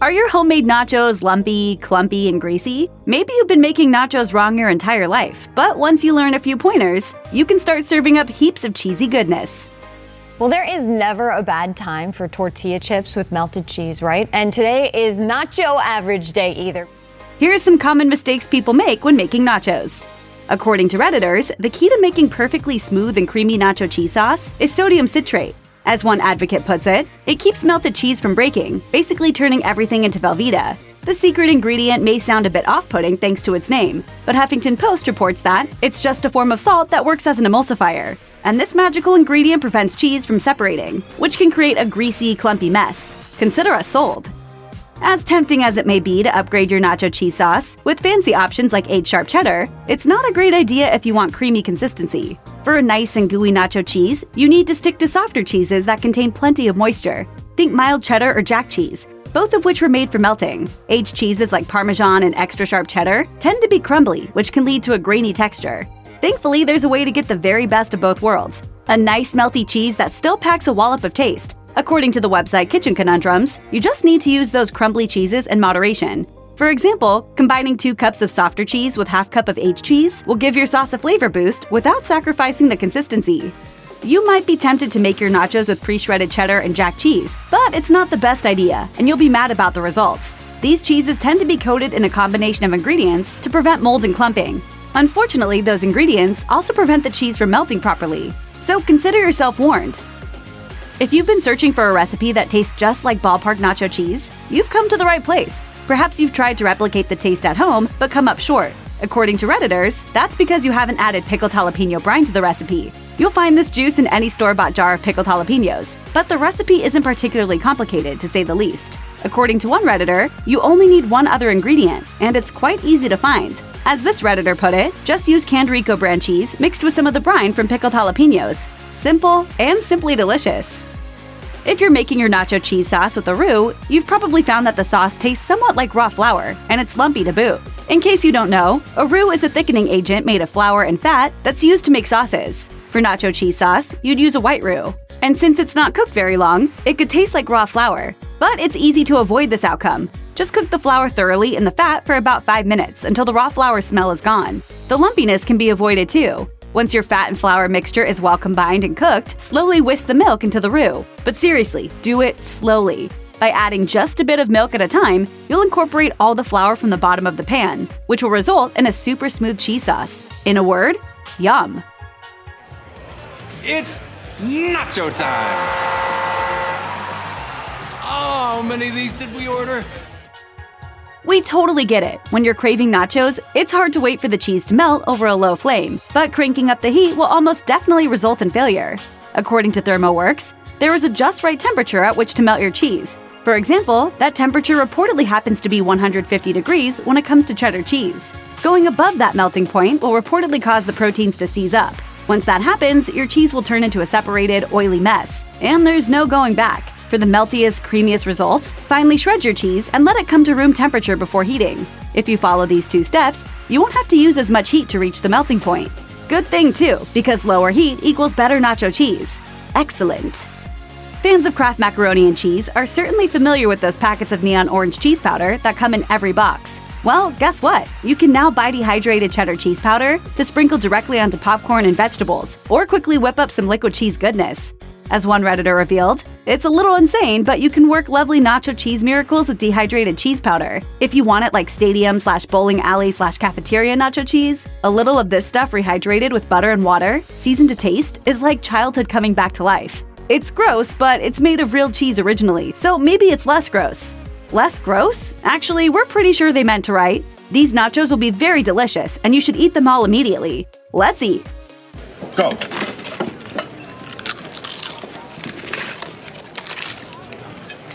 Are your homemade nachos lumpy, clumpy, and greasy? Maybe you've been making nachos wrong your entire life, but once you learn a few pointers, you can start serving up heaps of cheesy goodness. Well, there is never a bad time for tortilla chips with melted cheese, right? And today is Nacho average day either. Here are some common mistakes people make when making nachos. According to Redditors, the key to making perfectly smooth and creamy nacho cheese sauce is sodium citrate. As one advocate puts it, it keeps melted cheese from breaking, basically turning everything into Velveeta. The secret ingredient may sound a bit off-putting thanks to its name, but Huffington Post reports that it's just a form of salt that works as an emulsifier. And this magical ingredient prevents cheese from separating, which can create a greasy, clumpy mess. Consider us sold. As tempting as it may be to upgrade your nacho cheese sauce, with fancy options like aged sharp cheddar, it's not a great idea if you want creamy consistency. For a nice and gooey nacho cheese, you need to stick to softer cheeses that contain plenty of moisture. Think mild cheddar or jack cheese, both of which were made for melting. Aged cheeses like Parmesan and extra sharp cheddar tend to be crumbly, which can lead to a grainy texture. Thankfully, there's a way to get the very best of both worlds. A nice melty cheese that still packs a wallop of taste. According to the website Kitchen Conundrums, you just need to use those crumbly cheeses in moderation. For example, combining 2 cups of softer cheese with half cup of aged cheese will give your sauce a flavor boost without sacrificing the consistency. You might be tempted to make your nachos with pre-shredded cheddar and jack cheese, but it's not the best idea, and you'll be mad about the results. These cheeses tend to be coated in a combination of ingredients to prevent mold and clumping. Unfortunately, those ingredients also prevent the cheese from melting properly, so consider yourself warned. If you've been searching for a recipe that tastes just like ballpark nacho cheese, you've come to the right place. Perhaps you've tried to replicate the taste at home, but come up short. According to Redditors, that's because you haven't added pickled jalapeno brine to the recipe. You'll find this juice in any store-bought jar of pickled jalapenos, but the recipe isn't particularly complicated, to say the least. According to one Redditor, you only need one other ingredient, and it's quite easy to find. As this Redditor put it, just use canned Rico brand cheese mixed with some of the brine from pickled jalapenos. Simple and simply delicious. If you're making your nacho cheese sauce with a roux, you've probably found that the sauce tastes somewhat like raw flour, and it's lumpy to boot. In case you don't know, a roux is a thickening agent made of flour and fat that's used to make sauces. For nacho cheese sauce, you'd use a white roux. And since it's not cooked very long, it could taste like raw flour. But it's easy to avoid this outcome. Just cook the flour thoroughly in the fat for about 5 minutes until the raw flour smell is gone. The lumpiness can be avoided too. Once your fat and flour mixture is well combined and cooked, slowly whisk the milk into the roux. But seriously, do it slowly. By adding just a bit of milk at a time, you'll incorporate all the flour from the bottom of the pan, which will result in a super smooth cheese sauce. In a word, yum. It's nacho time! Oh, how many of these did we order? We totally get it. When you're craving nachos, it's hard to wait for the cheese to melt over a low flame, but cranking up the heat will almost definitely result in failure. According to ThermoWorks, there is a just right temperature at which to melt your cheese. For example, that temperature reportedly happens to be 150 degrees when it comes to cheddar cheese. Going above that melting point will reportedly cause the proteins to seize up. Once that happens, your cheese will turn into a separated, oily mess, and there's no going back. For the meltiest, creamiest results, finely shred your cheese and let it come to room temperature before heating. If you follow these 2 steps, you won't have to use as much heat to reach the melting point. Good thing too, because lower heat equals better nacho cheese. Excellent! Fans of Kraft macaroni and cheese are certainly familiar with those packets of neon orange cheese powder that come in every box. Well, guess what? You can now buy dehydrated cheddar cheese powder to sprinkle directly onto popcorn and vegetables, or quickly whip up some liquid cheese goodness. As one Redditor revealed, it's a little insane, but you can work lovely nacho cheese miracles with dehydrated cheese powder. If you want it like stadium/bowling alley/cafeteria nacho cheese, a little of this stuff rehydrated with butter and water, seasoned to taste, is like childhood coming back to life. It's gross, but it's made of real cheese originally, so maybe it's less gross. Less gross? Actually, we're pretty sure they meant to write. These nachos will be very delicious, and you should eat them all immediately. Let's eat! Go!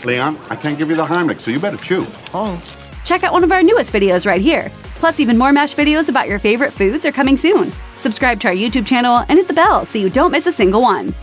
Leon, I can't give you the Heimlich, so you better chew. Oh. Check out one of our newest videos right here. Plus, even more MASH videos about your favorite foods are coming soon. Subscribe to our YouTube channel and hit the bell so you don't miss a single one.